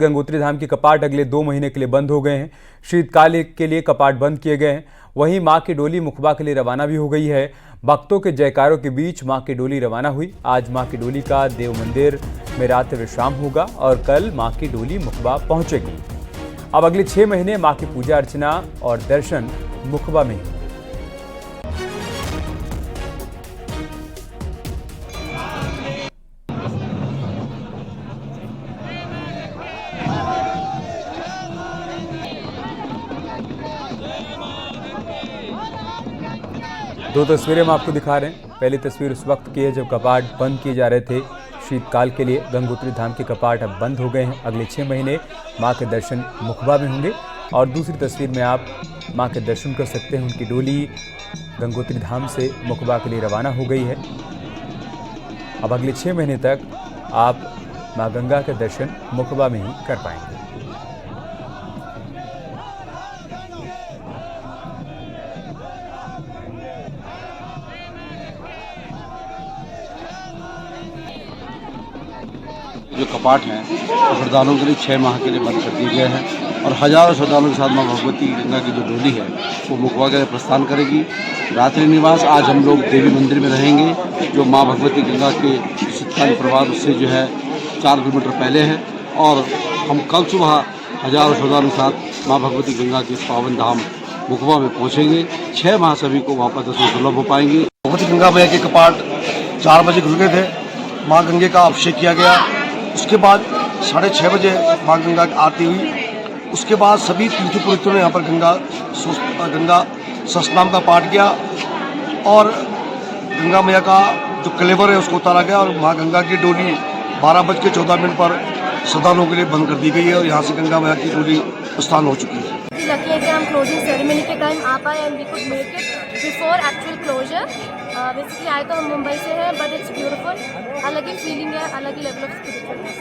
गंगोत्री धाम के कपाट अगले 2 महीने के लिए बंद हो गए हैं। शीतकाल के लिए कपाट बंद किए गए हैं। वहीं मां की डोली मुखबा के लिए रवाना भी हो गई है। भक्तों के जयकारों के बीच मां की डोली रवाना हुई। आज मां की डोली का देव मंदिर में रात्रि विश्राम होगा और कल मां की डोली मुखबा पहुंचेगी। अब अगले 6 महीने मां की पूजा अर्चना और दर्शन मुखबा में ही। दो तस्वीरें हम आपको दिखा रहे हैं। पहली तस्वीर उस वक्त की है जब कपाट बंद किए जा रहे थे शीतकाल के लिए। गंगोत्री धाम के कपाट अब बंद हो गए हैं। अगले 6 महीने मां के दर्शन मुखबा में होंगे। और दूसरी तस्वीर में आप मां के दर्शन कर सकते हैं। उनकी डोली गंगोत्री धाम से मुखबा के लिए रवाना हो गई है। अब अगले 6 महीने तक आप मां गंगा के दर्शन मुखबा में ही कर पाएंगे। जो कपाट हैं वो श्रद्धालुओं के लिए 6 माह के लिए बंद कर दिए गए हैं और हजारों श्रद्धालुओं के साथ मां भगवती गंगा की जो डोली है वो मुखबा के लिए प्रस्थान करेगी। रात्रि निवास आज हम लोग देवी मंदिर में रहेंगे जो मां भगवती गंगा के शीतकालीन प्रवाह से जो है 4 किलोमीटर पहले है। और हम कल सुबह हजारों श्रद्धालुओं के साथ मां भगवती गंगा के पावन धाम मुखबा में पहुँचेंगे। 6 माह सभी को वहाँ पर दर्शन सुलभ हो पाएंगे। भगवती गंगा मैया के कपाट 4 बजे खुल गए थे। माँ गंगे का अभिषेक किया गया। उसके बाद 6:30 बजे माँ गंगा की आरती हुई। उसके बाद सभी तीर्थ पुरोहितों ने यहाँ पर गंगा सहस्रनाम का पाठ किया और गंगा मैया का जो कलेवर है उसको उतारा गया और माँ गंगा की डोली 12:14 पर श्रद्धालुओं के लिए बंद कर दी गई है और यहाँ से गंगा मैया की डोली प्रस्थान हो चुकी है। लकी है कि हम क्लोजिंग सेरेमनी के टाइम आ पाए and we could make it before actual closure. Basically आए तो हम मुंबई से हैं बट इट्स ब्यूटीफुल। अलग ही फीलिंग है, अलग ही लेवल ऑफ स्पिरिचुअलनेस।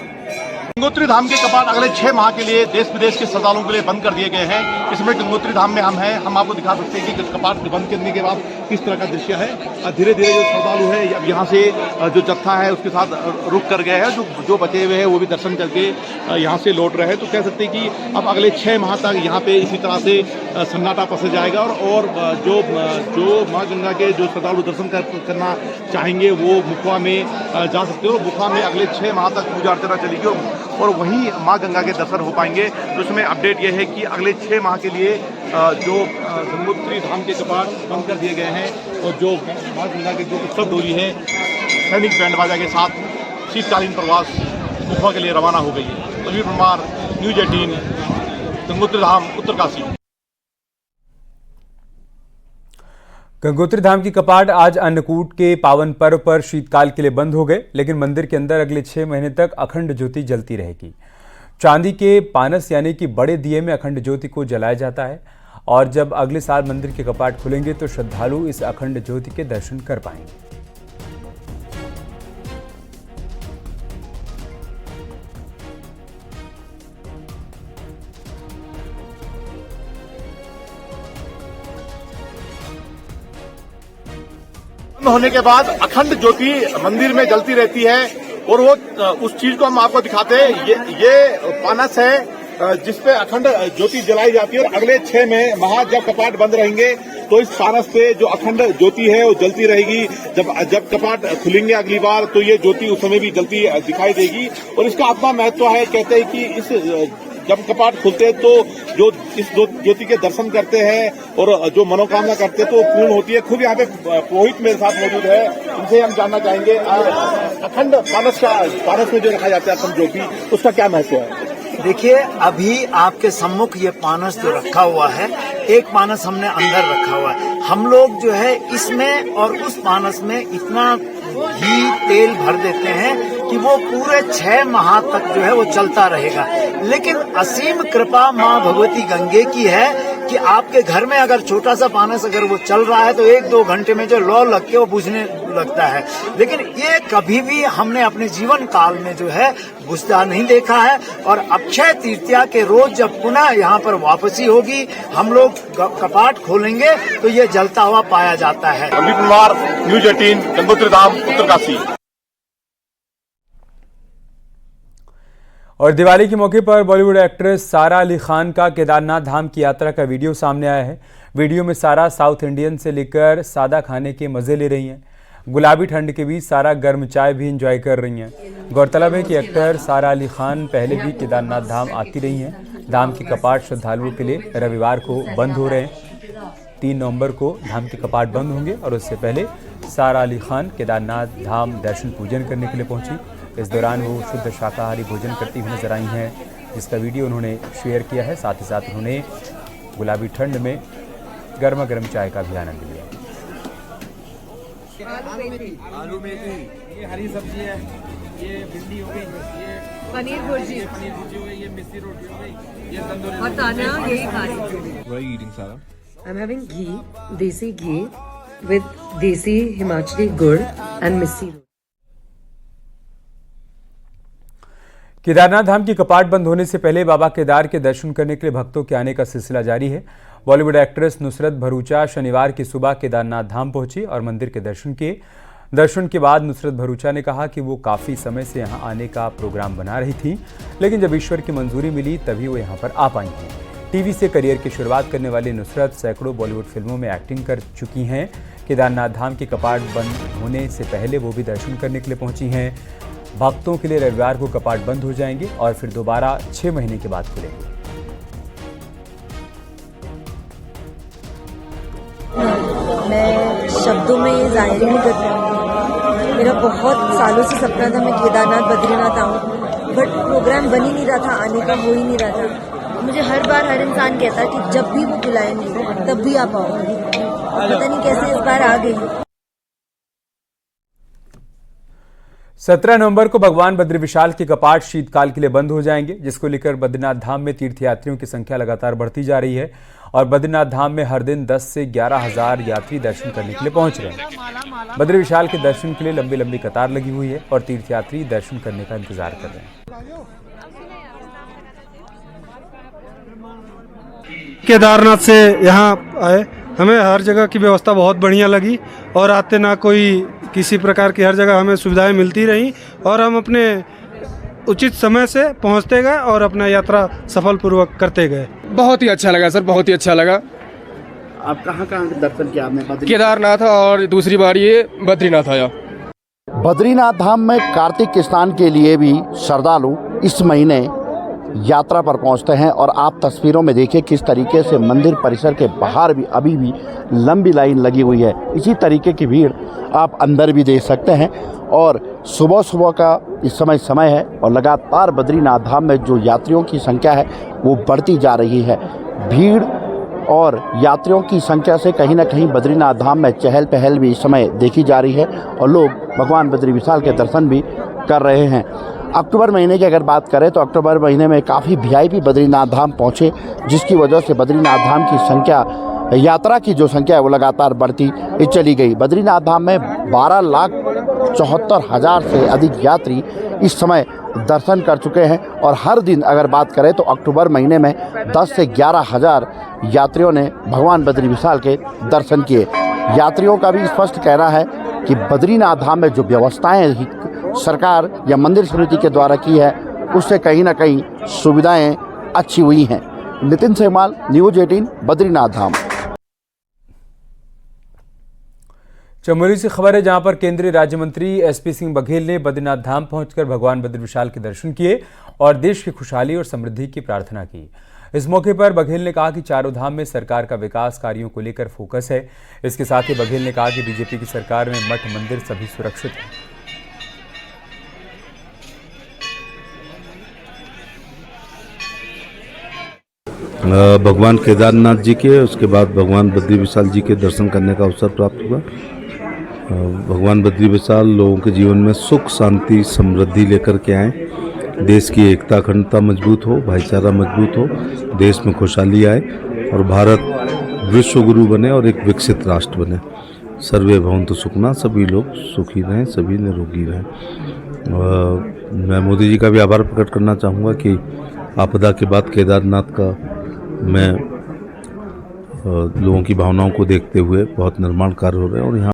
गंगोत्री धाम के कपाट अगले 6 माह के लिए देश विदेश के श्रद्धालुओं के लिए बंद कर दिए गए हैं। इसमें गंगोत्री धाम में हम हैं। हम आपको दिखा सकते हैं कि कपाट बंद करने के बाद किस तरह का दृश्य है। धीरे धीरे जो श्रद्धालु है यहाँ से जो जत्था है उसके साथ रुक कर गए हैं। जो बचे हुए हैं वो भी दर्शन करके यहाँ से लौट रहे हैं। तो कह सकते हैं कि अब अगले 6 माह तक यहाँ पे इसी तरह से सन्नाटा पसर जाएगा और जो माँ गंगा के जो श्रद्धालु दर्शन करना चाहेंगे वो मुखबा में जा सकते हो। मुखबा में अगले 6 माह तक पूजा अर्चना चलेगी और वहीं माँ गंगा के दर्शन हो पाएंगे। तो इसमें अपडेट यह है कि अगले 6 माह के लिए जो गंगोत्री धाम के कपाट बंद कर दिए गए हैं और जो माँ गंगा की जो उत्सव डोली है सैनिक बैंड बाजा के साथ शीतकालीन प्रवास मुखबा के लिए रवाना हो गई है। तवीर परमार, न्यूज़ 18, गंगोत्री धाम, उत्तरकाशी। गंगोत्री धाम की कपाट आज अन्नकूट के पावन पर्व पर शीतकाल के लिए बंद हो गए, लेकिन मंदिर के अंदर अगले 6 महीने तक अखंड ज्योति जलती रहेगी। चांदी के पानस यानी कि बड़े दिए में अखंड ज्योति को जलाया जाता है और जब अगले साल मंदिर के कपाट खुलेंगे तो श्रद्धालु इस अखंड ज्योति के दर्शन कर पाएंगे। होने के बाद अखंड ज्योति मंदिर में जलती रहती है और वो उस चीज को हम आपको दिखाते हैं। ये पानस है जिसपे अखंड ज्योति जलाई जाती है और अगले 6 माह जब कपाट बंद रहेंगे तो इस पानस पे जो अखंड ज्योति है वो जलती रहेगी। जब कपाट खुलेंगे अगली बार तो ये ज्योति उस समय भी जलती दिखाई देगी और इसका अपना महत्व है। कहते हैं कि इस जब कपाट खुलते हैं तो जो इस ज्योति के दर्शन करते हैं और जो मनोकामना करते हैं तो पूर्ण होती है। खुद यहाँ पे पुरोहित मेरे साथ मौजूद है, इनसे हम जानना चाहेंगे अखंड पानस में जो रखा जाता है अखंड ज्योति उसका क्या महत्व है। देखिए, अभी आपके सम्मुख ये पानस जो रखा हुआ है, एक पानस हमने अंदर रखा हुआ है। हम लोग जो है इसमें और उस पानस में इतना घी तेल भर देते हैं कि वो पूरे 6 माह तक जो है वो चलता रहेगा। लेकिन असीम कृपा माँ भगवती गंगे की है कि आपके घर में अगर छोटा सा पानस अगर वो चल रहा है तो 1-2 घंटे में जो लौ लग के वो बुझने लगता है। लेकिन ये कभी भी हमने अपने जीवन काल में जो है बुझता नहीं देखा है। और अक्षय तृतीया के रोज जब पुनः यहाँ पर वापसी होगी, हम लोग कपाट खोलेंगे तो ये जलता हुआ पाया जाता है। तवीर परमार, न्यूज़ 18, गंगोत्री धाम, उत्तरकाशी। और दिवाली के मौके पर बॉलीवुड एक्ट्रेस सारा अली खान का केदारनाथ धाम की यात्रा का वीडियो सामने आया है। वीडियो में सारा साउथ इंडियन से लेकर सादा खाने के मजे ले रही हैं। गुलाबी ठंड के बीच सारा गर्म चाय भी एंजॉय कर रही हैं। गौरतलब है कि एक्टर सारा अली खान पहले भी केदारनाथ धाम आती रही हैं। धाम के कपाट श्रद्धालुओं के लिए रविवार को बंद हो रहे हैं। 3 नवंबर को धाम के कपाट बंद होंगे और उससे पहले सारा अली खान केदारनाथ धाम दर्शन पूजन करने के लिए पहुंची। इस दौरान वो शुद्ध शाकाहारी भोजन करती हुई नजर आई हैं, जिसका वीडियो उन्होंने शेयर किया है। साथ ही साथ उन्होंने गुलाबी ठंड में गर्मा गर्म चाय का भी आनंद लिया। आलू मेथी, ये हरी सब्जी है, ये भिंडी हो गई, ये पनीर भुर्जी हो गई, ये मिस्सी रोटी हो गई, ये तंदूरी। और तानिया यही खा रही है। What are you eating, Sarah? I'm having ghee, desi ghee with desi Himachali gur and missi. Kedarnath धाम की कपाट बंद होने से पहले बाबा केदार के दर्शन करने के लिए भक्तों के आने का सिलसिला जारी है। बॉलीवुड एक्ट्रेस नुसरत भरूचा शनिवार की सुबह केदारनाथ धाम पहुंची और मंदिर के दर्शन किए। दर्शन के बाद नुसरत भरूचा ने कहा कि वो काफ़ी समय से यहां आने का प्रोग्राम बना रही थी, लेकिन जब ईश्वर की मंजूरी मिली तभी वो यहां पर आ पाई हैं। टीवी से करियर की शुरुआत करने वाली नुसरत सैकड़ों बॉलीवुड फिल्मों में एक्टिंग कर चुकी हैं। केदारनाथ धाम के कपाट बंद होने से पहले वो भी दर्शन करने के लिए पहुंची हैं। भक्तों के लिए रविवार को कपाट बंद हो जाएंगे और फिर दोबारा 6 महीने के बाद खुलेंगे। मैं शब्दों में ये जाहिर नहीं कर पाऊंगी। मेरा बहुत सालों से सपना था मैं केदारनाथ बद्रीनाथ आऊँ, बट प्रोग्राम बन ही नहीं रहा था, आने का हो ही नहीं रहा था। मुझे हर बार हर इंसान कहता है कि जब भी वो बुलाएंगे तब भी आ पाऊंगी। पता नहीं कैसे इस बार आ गई। 17 नवंबर को भगवान बद्री विशाल के कपाट शीतकाल के लिए बंद हो जाएंगे, जिसको लेकर बद्रीनाथ धाम में तीर्थयात्रियों की संख्या लगातार बढ़ती जा रही है और बद्रीनाथ धाम में हर दिन 10 से 11 हजार यात्री दर्शन करने के लिए पहुंच रहे हैं। बद्री विशाल के दर्शन के लिए लंबी लंबी कतार लगी हुई है और तीर्थयात्री दर्शन करने का इंतजार कर रहे हैं। केदारनाथ से यहाँ आए, हमें हर जगह की व्यवस्था बहुत बढ़िया लगी और आते ना कोई किसी प्रकार की हर जगह हमें सुविधाएं मिलती रहीं और हम अपने उचित समय से पहुंचते गए और अपना यात्रा सफलपूर्वक करते गए। बहुत ही अच्छा लगा सर, बहुत ही अच्छा लगा। आप कहाँ दर्शन किया आपने? केदारनाथ और दूसरी बार ये बद्रीनाथ आया। बद्रीनाथ धाम में कार्तिक स्नान के लिए भी श्रद्धालु इस महीने यात्रा पर पहुंचते हैं और आप तस्वीरों में देखिए किस तरीके से मंदिर परिसर के बाहर भी अभी भी लंबी लाइन लगी हुई है। इसी तरीके की भीड़ आप अंदर भी देख सकते हैं और सुबह सुबह का इस समय है और लगातार बद्रीनाथ धाम में जो यात्रियों की संख्या है वो बढ़ती जा रही है। भीड़ और यात्रियों की संख्या से कहीं ना कहीं बद्रीनाथ धाम में चहल पहल भी इस समय देखी जा रही है और लोग भगवान बद्री विशाल के दर्शन भी कर रहे हैं। अक्टूबर महीने की अगर बात करें तो अक्टूबर महीने में काफ़ी वीआईपी बद्रीनाथ धाम पहुंचे, जिसकी वजह से बद्रीनाथ धाम की संख्या, यात्रा की जो संख्या है वो लगातार बढ़ती चली गई। बद्रीनाथ धाम में 12,74,000 से अधिक यात्री इस समय दर्शन कर चुके हैं और हर दिन अगर बात करें तो अक्टूबर महीने में 10 से 11 हज़ार यात्रियों ने भगवान बद्री विशाल के दर्शन किए। यात्रियों का भी स्पष्ट कहना है कि बद्रीनाथ धाम में जो व्यवस्थाएं सरकार या मंदिर समिति के द्वारा की है उससे कहीं ना कहीं सुविधाएं अच्छी हुई हैं। नितिन सेमाल, न्यूज़ 18, बद्रीनाथ धाम। चमोली से खबर है, जहां पर केंद्रीय राज्य मंत्री एसपी सिंह बघेल ने बद्रीनाथ धाम पहुंचकर भगवान बद्री विशाल के दर्शन किए और देश की खुशहाली और समृद्धि की प्रार्थना की। इस मौके पर बघेल ने कहा कि चारों धाम में सरकार का विकास कार्यों को लेकर फोकस है। इसके साथ ही बघेल ने कहा कि बीजेपी की सरकार में मठ मंदिर सभी सुरक्षित हैं। भगवान केदारनाथ जी के, उसके बाद भगवान बद्री विशाल जी के दर्शन करने का अवसर प्राप्त हुआ। भगवान बद्री विशाल लोगों के जीवन में सुख, शांति, समृद्धि लेकर के आए। देश की एकता अखंडता मजबूत हो, भाईचारा मजबूत हो, देश में खुशहाली आए और भारत विश्व गुरु बने और एक विकसित राष्ट्र बने। सर्वे भवन्तु सुखिनः, सभी लोग सुखी रहें, सभी निरोगी रहें। मैं मोदी जी का भी आभार प्रकट करना चाहूँगा कि आपदा के बाद केदारनाथ का में लोगों की भावनाओं को देखते हुए बहुत निर्माण कार्य हो रहे हैं और यहाँ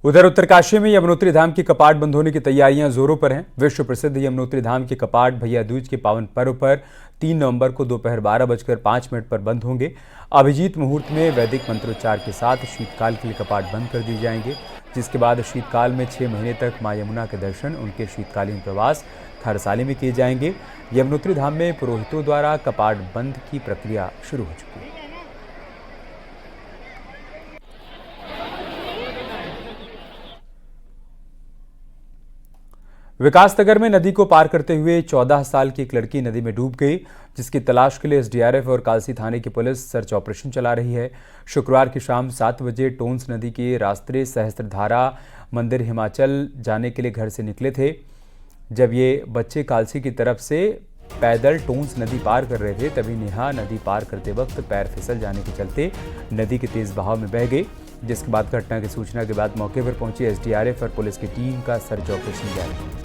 उधर उत्तरकाशी में यमुनोत्री धाम के कपाट बंद होने की तैयारियां जोरों पर हैं। विश्व प्रसिद्ध यमुनोत्री धाम के कपाट भैया दूज के पावन पर्व पर 3 नवंबर को दोपहर 12:05 पर बंद होंगे। अभिजीत मुहूर्त में वैदिक मंत्रोच्चार के साथ शीतकाल के लिए कपाट बंद कर दिए जाएंगे, जिसके बाद शीतकाल में 6 महीने तक मां यमुना के दर्शन, उनके शीतकालीन प्रवास खरसाली में किए जाएंगे। यमुनोत्री धाम में पुरोहितों द्वारा कपाट बंद की प्रक्रिया शुरू हो चुकी है। विकासनगर में नदी को पार करते हुए 14 साल की एक लड़की नदी में डूब गई, जिसकी तलाश के लिए एसडीआरएफ और कालसी थाने की पुलिस सर्च ऑपरेशन चला रही है। शुक्रवार की शाम 7 बजे टोंस नदी के रास्ते सहस्त्रधारा मंदिर हिमाचल जाने के लिए घर से निकले थे। जब ये बच्चे कालसी की तरफ से पैदल टोंस नदी पार कर रहे थे, तभी नेहा नदी पार करते वक्त पैर फिसल जाने के चलते नदी के तेज बहाव में बह गई, जिसके बाद घटना की सूचना के बाद मौके पर पहुंची एसडीआरएफ और पुलिस की टीम का सर्च ऑपरेशन जारी है।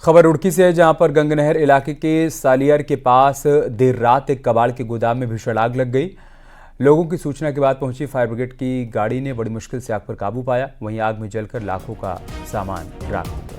खबर रुड़की से है, जहां पर गंगनहर इलाके के सालियर के पास देर रात एक कबाड़ के गोदाम में भीषण आग लग गई। लोगों की सूचना के बाद पहुंची फायर ब्रिगेड की गाड़ी ने बड़ी मुश्किल से आग पर काबू पाया। वहीं आग में जलकर लाखों का सामान राख हो गया।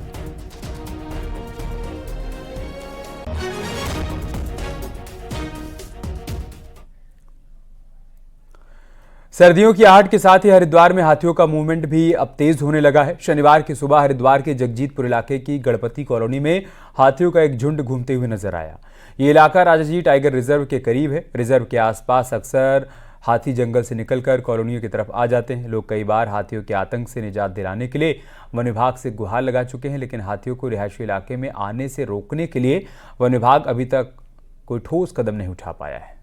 सर्दियों की आहट के साथ ही हरिद्वार में हाथियों का मूवमेंट भी अब तेज होने लगा है। शनिवार की सुबह हरिद्वार के जगजीतपुर इलाके की गणपति कॉलोनी में हाथियों का एक झुंड घूमते हुए नजर आया। ये इलाका राजाजी टाइगर रिजर्व के करीब है। रिजर्व के आसपास अक्सर हाथी जंगल से निकलकर कॉलोनियों की तरफ आ जाते हैं। लोग कई बार हाथियों के आतंक से निजात दिलाने के लिए वन विभाग से गुहार लगा चुके हैं, लेकिन हाथियों को रिहायशी इलाके में आने से रोकने के लिए वन विभाग अभी तक कोई ठोस कदम नहीं उठा पाया है।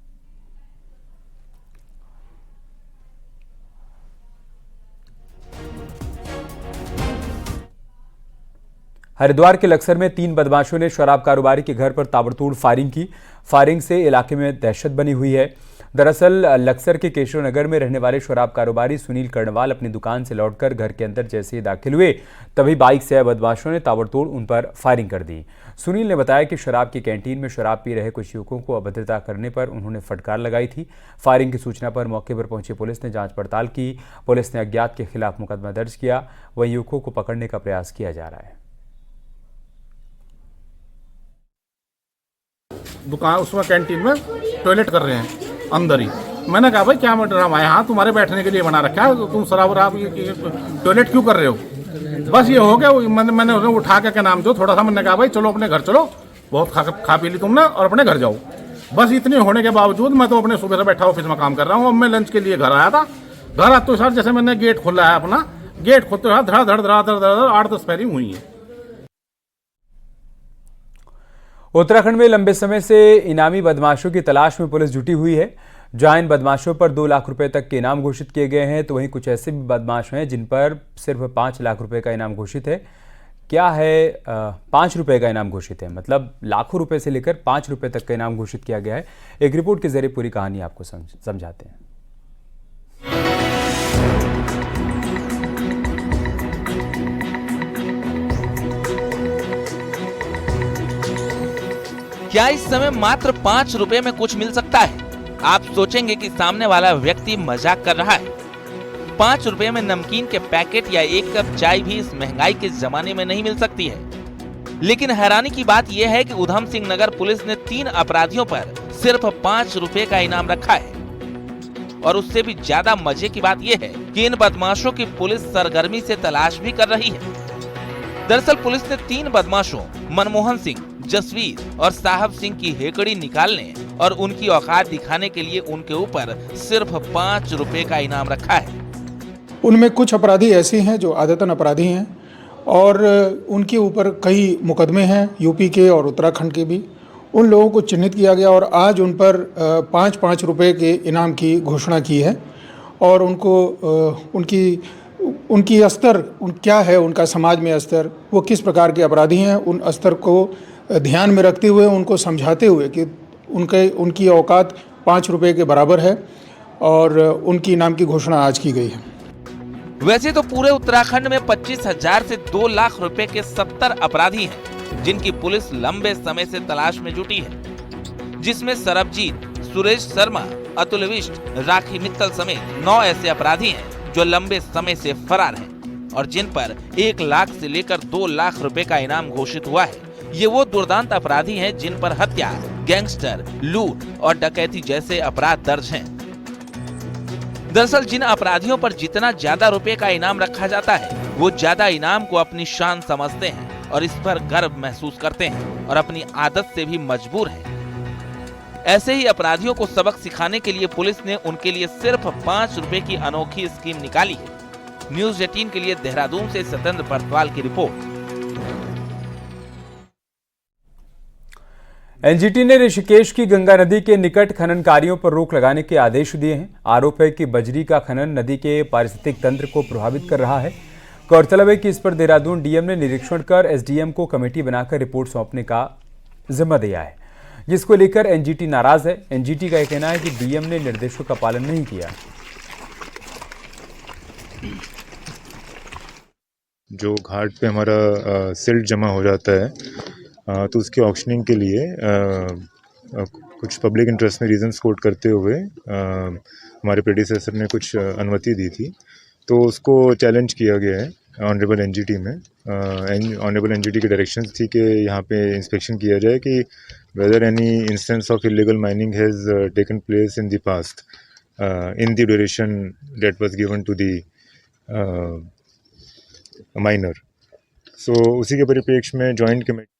हरिद्वार के लक्सर में 3 बदमाशों ने शराब कारोबारी के घर पर ताबड़तोड़ फायरिंग की। फायरिंग से इलाके में दहशत बनी हुई है। दरअसल लक्सर के केशव नगर में रहने वाले शराब कारोबारी सुनील कर्णवाल अपनी दुकान से लौटकर घर के अंदर जैसे ही दाखिल हुए, तभी बाइक से आए बदमाशों ने ताबड़तोड़ उन पर फायरिंग कर दी। सुनील ने बताया कि शराब की कैंटीन में शराब पी रहे कुछ युवकों को अभद्रता करने पर उन्होंने फटकार लगाई थी। फायरिंग की सूचना पर मौके पर पहुंची पुलिस ने जांच पड़ताल की। पुलिस ने अज्ञात के खिलाफ मुकदमा दर्ज किया। वहीं युवकों को पकड़ने का प्रयास किया जा रहा है। दुकान उसमें कैंटीन में टॉयलेट कर रहे हैं अंदर ही। मैंने कहा भाई क्या ड्रामा है, हाँ तुम्हारे बैठने के लिए बना रखा है, तो तुम शराब टॉयलेट क्यों कर रहे हो? बस ये हो गया। मैंने उन्हें उठा के नाम दो थोड़ा सा, मैंने कहा भाई चलो अपने घर चलो, बहुत खा पी ली तुमने और अपने घर जाओ। बस इतने होने के बावजूद मैं तो अपने सुबह से बैठा ऑफिस में काम कर रहा हूँ। अब मैं लंच के लिए घर आया था। घर आते साथ जैसे मैंने गेट खोला है अपना, गेट खोलते साथ धड़ा धड़ 8-10 फायरिंग हुई है। उत्तराखंड में लंबे समय से इनामी बदमाशों की तलाश में पुलिस जुटी हुई है। जहां इन बदमाशों पर 2 लाख रुपए तक के इनाम घोषित किए गए हैं, तो वहीं कुछ ऐसे भी बदमाश हैं जिन पर सिर्फ 5 लाख रुपए का इनाम घोषित है। क्या है 5 रुपए का इनाम घोषित है, मतलब लाखों रुपए से लेकर 5 रुपए तक का इनाम घोषित किया गया है। एक रिपोर्ट के जरिए पूरी कहानी आपको समझाते हैं। क्या इस समय मात्र 5 रुपए में कुछ मिल सकता है? आप सोचेंगे कि सामने वाला व्यक्ति मजाक कर रहा है। 5 रुपए में नमकीन के पैकेट या 1 कप चाय भी इस महंगाई के जमाने में नहीं मिल सकती है। लेकिन हैरानी की बात यह है कि उधम सिंह नगर पुलिस ने 3 अपराधियों पर सिर्फ 5 रुपए का इनाम रखा है। और उससे भी ज्यादा मजे की बात यह है कि इन बदमाशों की पुलिस सरगर्मी से तलाश भी कर रही है। दरअसल पुलिस ने 3 बदमाशों मनमोहन सिंह, जसवीर और साहब सिंह की हेकड़ी निकालने और उनकी औकात दिखाने के लिए उनके ऊपर सिर्फ 5 रुपए का इनाम रखा है। उनमें कुछ अपराधी ऐसे हैं जो आदतन अपराधी हैं और उनके ऊपर कई मुकदमे हैं, यूपी के और उत्तराखंड के भी। उन लोगों को चिन्हित किया गया और आज उन पर 5-5 रुपए के इनाम की घोषणा की है। और उनको उनकी स्तर क्या है, उनका समाज में स्तर, वो किस प्रकार के अपराधी हैं, उन स्तर को ध्यान में रखते हुए उनको समझाते हुए कि उनकी औकात 5 रुपए के बराबर है और उनकी इनाम की घोषणा आज की गई है। वैसे तो पूरे उत्तराखंड में 25,000 से 2 लाख रुपए के 70 अपराधी हैं, जिनकी पुलिस लंबे समय से तलाश में जुटी है। जिसमें सरबजीत, सुरेश शर्मा, अतुल विष्ट, राखी मित्तल समेत 9 ऐसे अपराधी हैं जो लंबे समय से फरार हैं और जिन पर 1 लाख से लेकर 2 लाख रुपए का इनाम घोषित हुआ है। ये वो दुर्दांत अपराधी हैं जिन पर हत्या, गैंगस्टर, लूट और डकैती जैसे अपराध दर्ज हैं। दरअसल जिन अपराधियों पर जितना ज्यादा रुपए का इनाम रखा जाता है, वो ज्यादा इनाम को अपनी शान समझते हैं और इस पर गर्व महसूस करते हैं और अपनी आदत से भी मजबूर हैं। ऐसे ही अपराधियों को सबक सिखाने के लिए पुलिस ने उनके लिए सिर्फ 5 रुपए की अनोखी स्कीम निकाली है। न्यूज़ 18 के लिए देहरादून से सत्येंद्र बर्तवाल की रिपोर्ट। एनजीटी ने ऋषिकेश की गंगा नदी के निकट खनन कार्यों पर रोक लगाने के आदेश दिए हैं। आरोप है कि बजरी का खनन नदी के पारिस्थितिक तंत्र को प्रभावित कर रहा है। गौरतलब है कि इस पर देहरादून डीएम ने निरीक्षण कर एसडीएम को कमेटी बनाकर रिपोर्ट सौंपने का जिम्मा दिया है, जिसको लेकर एनजीटी नाराज है। एनजीटी का यह कहना है कि डीएम ने निर्देशों का पालन नहीं किया। जो घाट पे हमारा सिल्ट जमा हो जाता है तो उसके ऑक्शनिंग के लिए कुछ पब्लिक इंटरेस्ट में रीजंस कोट करते हुए हमारे प्रेडिसेसर ने कुछ अनुमति दी थी, तो उसको चैलेंज किया गया है ऑनरेबल एनजीटी में। ऑनरेबल एनजीटी की डायरेक्शंस थी कि यहाँ पे इंस्पेक्शन किया जाए कि whether any instance of illegal mining has taken place in the past in the duration that was given to the minor. So उसी के परिप्रेक्ष्य में जॉइंट कमेटी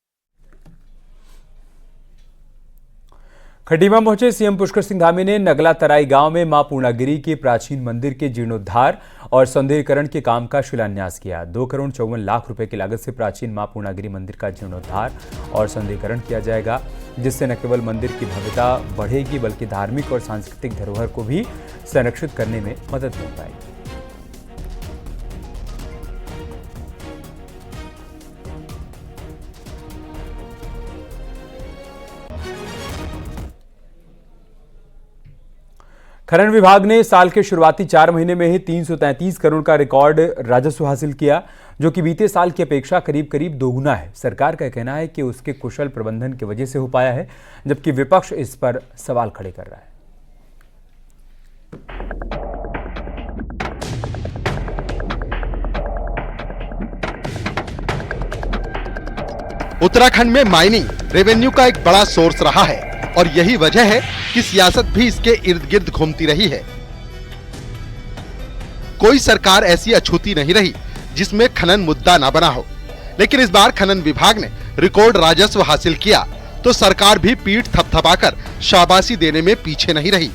खटीमा पहुंचे सीएम पुष्कर सिंह धामी ने नगला तराई गांव में मां पूर्णागिरी के प्राचीन मंदिर के जीर्णोद्धार और सौंदर्यीकरण के काम का शिलान्यास किया। 2 करोड़ 54 लाख रुपए की लागत से प्राचीन मां पूर्णागिरी मंदिर का जीर्णोद्धार और सौंदर्यीकरण किया जाएगा, जिससे न केवल मंदिर की भव्यता बढ़ेगी बल्कि धार्मिक और सांस्कृतिक धरोहर को भी संरक्षित करने में मदद मिल पाएगी। खनन विभाग ने साल के शुरुआती 4 महीने में ही 333 करोड़ का रिकॉर्ड राजस्व हासिल किया, जो कि बीते साल की अपेक्षा करीब दोगुना है। सरकार का कहना है कि उसके कुशल प्रबंधन की वजह से हो पाया है, जबकि विपक्ष इस पर सवाल खड़े कर रहा है। उत्तराखंड में माइनिंग रेवेन्यू का एक बड़ा सोर्स रहा है और यही वजह है कि सियासत भी इसके इर्द गिर्द घूमती रही है। कोई सरकार ऐसी अछूती नहीं रही जिसमें खनन मुद्दा ना बना हो, लेकिन इस बार खनन विभाग ने रिकॉर्ड राजस्व हासिल किया तो सरकार भी पीठ थपथपाकर शाबाशी देने में पीछे नहीं रही।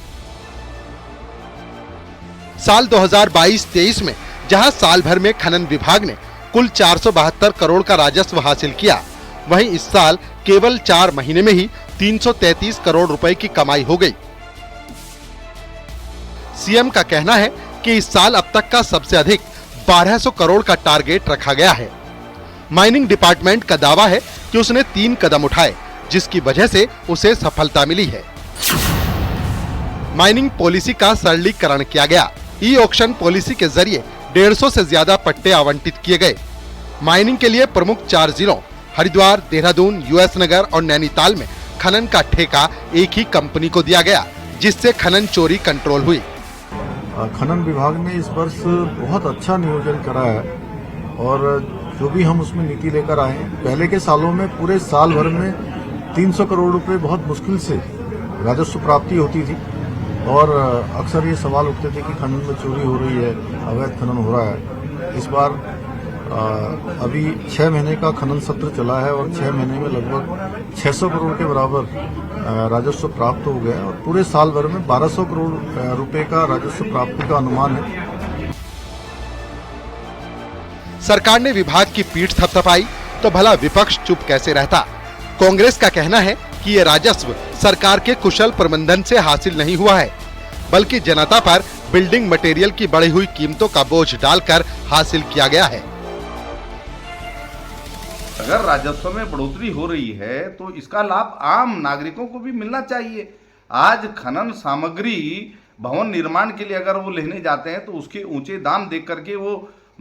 साल 2022-23 में जहां साल भर में खनन विभाग ने कुल 472 करोड़ का राजस्व हासिल किया, वहीं इस साल केवल 4 महीने में ही 333 करोड़ रुपए की कमाई हो गई। सीएम का कहना है कि इस साल अब तक का सबसे अधिक 1200 करोड़ का टारगेट रखा गया है। माइनिंग डिपार्टमेंट का दावा है कि उसने 3 कदम उठाए, जिसकी वजह से उसे सफलता मिली है। माइनिंग पॉलिसी का सरलीकरण किया गया। ई ऑक्शन पॉलिसी के जरिए 150 से ज्यादा पट्टे आवंटित किए गए। माइनिंग के लिए प्रमुख 4 जिलों हरिद्वार, देहरादून, यूएस नगर और नैनीताल में खनन का ठेका एक ही कंपनी को दिया गया, जिससे खनन चोरी कंट्रोल हुई। खनन विभाग ने इस वर्ष बहुत अच्छा नियोजन करा है और जो भी हम उसमें नीति लेकर आए हैं, पहले के सालों में पूरे साल भर में 300 करोड़ रुपए बहुत मुश्किल से राजस्व प्राप्ति होती थी और अक्सर ये सवाल उठते थे कि खनन में चोरी हो रही है, अवैध खनन हो रहा है। इस बार अभी 6 महीने का खनन सत्र चला है और 6 महीने में लगभग 600 करोड़ के बराबर राजस्व प्राप्त हो गया और पूरे साल भर में 1200 करोड़ रुपए का राजस्व प्राप्ति का अनुमान है। सरकार ने विभाग की पीठ थपथपाई तो भला विपक्ष चुप कैसे रहता। कांग्रेस का कहना है कि ये राजस्व सरकार के कुशल प्रबंधन से हासिल नहीं हुआ है, बल्कि जनता पर बिल्डिंग मटेरियल की बढ़ी हुई कीमतों का बोझ डालकर हासिल किया गया है। अगर राजस्व में बढ़ोतरी हो रही है तो इसका लाभ आम नागरिकों को भी मिलना चाहिए। आज खनन सामग्री भवन निर्माण के लिए अगर वो लेने जाते हैं तो उसके ऊंचे दाम देख करके वो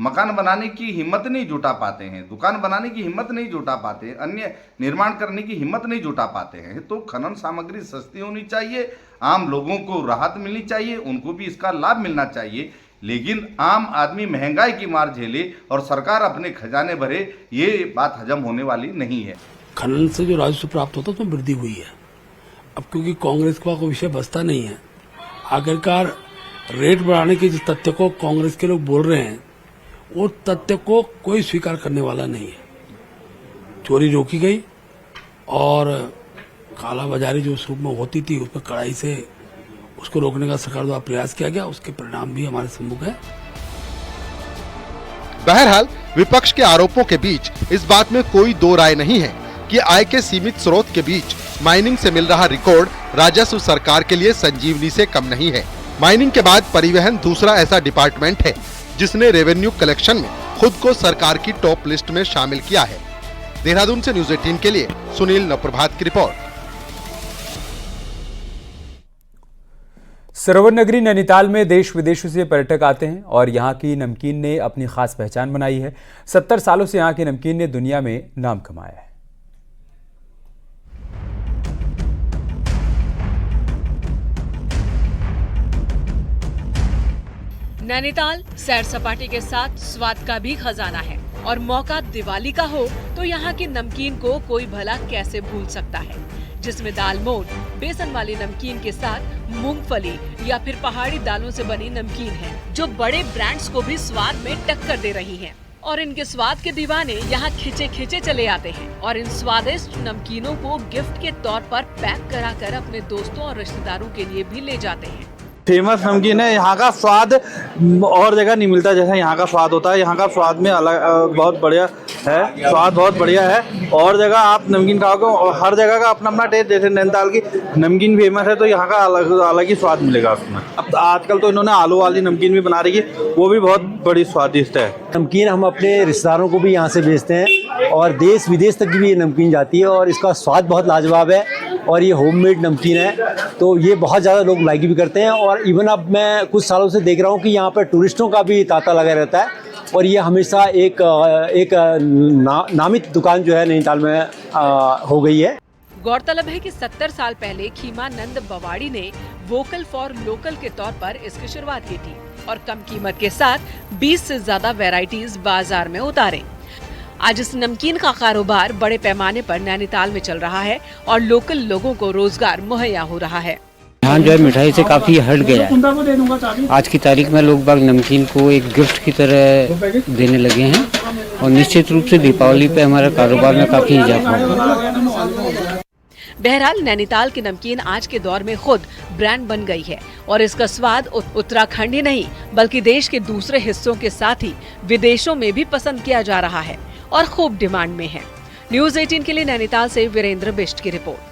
मकान बनाने की हिम्मत नहीं जुटा पाते हैं, दुकान बनाने की हिम्मत नहीं जुटा पाते हैं, अन्य निर्माण करने की हिम्मत नहीं जुटा पाते हैं। तो खनन सामग्री सस्ती होनी चाहिए, आम लोगों को राहत मिलनी चाहिए, उनको भी इसका लाभ मिलना चाहिए। लेकिन आम आदमी महंगाई की मार झेले और सरकार अपने खजाने भरे, ये बात हजम होने वाली नहीं है। खनन से जो राजस्व प्राप्त होता है उसमें वृद्धि हुई है। अब क्योंकि कांग्रेस का कोई विषय बचता नहीं है, आखिरकार रेट बढ़ाने के जिस तथ्य को कांग्रेस के लोग बोल रहे हैं वो तथ्य को कोई स्वीकार करने वाला नहीं है। चोरी रोकी गई और कालाबाजारी जो उस रूप में होती थी उस पर कड़ाई से उसको रोकने का सरकार द्वारा प्रयास किया गया, उसके परिणाम भी हमारे सम्मुख है। बहरहाल विपक्ष के आरोपों के बीच इस बात में कोई दो राय नहीं है कि आय के सीमित स्रोत के बीच माइनिंग से मिल रहा रिकॉर्ड राजस्व सरकार के लिए संजीवनी से कम नहीं है। माइनिंग के बाद परिवहन दूसरा ऐसा डिपार्टमेंट है जिसने रेवेन्यू कलेक्शन में खुद को सरकार की टॉप लिस्ट में शामिल किया है। देहरादून से न्यूज़ 18 के लिए सुनील नवप्रभात की रिपोर्ट। सरोवर नगरी नैनीताल में देश विदेशों से पर्यटक आते हैं और यहाँ की नमकीन ने अपनी खास पहचान बनाई है। 70 सालों से यहाँ की नमकीन ने दुनिया में नाम कमाया है। नैनीताल सैर सपाटे के साथ स्वाद का भी खजाना है और मौका दिवाली का हो तो यहाँ की नमकीन को कोई भला कैसे भूल सकता है, जिसमें दालमोट बेसन वाली नमकीन के साथ मूंगफली या फिर पहाड़ी दालों से बनी नमकीन है जो बड़े ब्रांड्स को भी स्वाद में टक्कर दे रही हैं। और इनके स्वाद के दीवाने यहाँ खिंचे चले आते हैं और इन स्वादिष्ट नमकीनों को गिफ्ट के तौर पर पैक कराकर अपने दोस्तों और रिश्तेदारों के लिए भी ले जाते हैं। फेमस नमकीन है, यहाँ का स्वाद और जगह नहीं मिलता जैसा यहाँ का स्वाद होता है। यहाँ का स्वाद में अलग बहुत बढ़िया है, स्वाद बहुत बढ़िया है। और जगह आप नमकीन खाओगे और हर जगह का अपना अपना टेस्ट, जैसे नैनीताल की नमकीन फेमस है तो यहाँ का अलग ही स्वाद मिलेगा उसमें। अब आजकल तो इन्होंने आलू वाली नमकीन भी बना रही है, वो भी बहुत बड़ी स्वादिष्ट है। नमकीन हम अपने रिश्तेदारों को भी यहाँ से बेचते हैं और देश विदेश तक भी ये नमकीन जाती है और इसका स्वाद बहुत लाजवाब है और ये होममेड नमकीन है तो ये बहुत ज़्यादा लोग लाइक भी करते हैं। और इवन अब मैं कुछ सालों से देख रहा हूँ कि यहाँ पर टूरिस्टों का भी तांता लगा रहता है और ये हमेशा एक नामित दुकान जो है नैनीताल में हो गई है। गौरतलब है कि 70 साल पहले खीमानंद बवाड़ी ने वोकल फॉर लोकल के तौर पर इसकी शुरुआत की थी और कम कीमत के साथ 20 से ज्यादा वैरायटीज बाजार में उतारे। आज इस नमकीन का कारोबार बड़े पैमाने पर नैनीताल में चल रहा है और लोकल लोगों को रोजगार मुहैया हो रहा है। यहाँ जो है मिठाई से काफ़ी हट गया है। आज की तारीख में लोग बाग नमकीन को एक गिफ्ट की तरह देने लगे हैं और निश्चित रूप से दीपावली पे हमारा कारोबार में काफ़ी इजाफा होगा। बहरहाल नैनीताल की नमकीन आज के दौर में खुद ब्रांड बन गई है और इसका स्वाद उत्तराखंड ही नहीं बल्कि देश के दूसरे हिस्सों के साथ ही विदेशों में भी पसंद किया जा रहा है और खूब डिमांड में है। न्यूज़ 18 के लिए नैनीताल से वीरेंद्र बिष्ट की रिपोर्ट।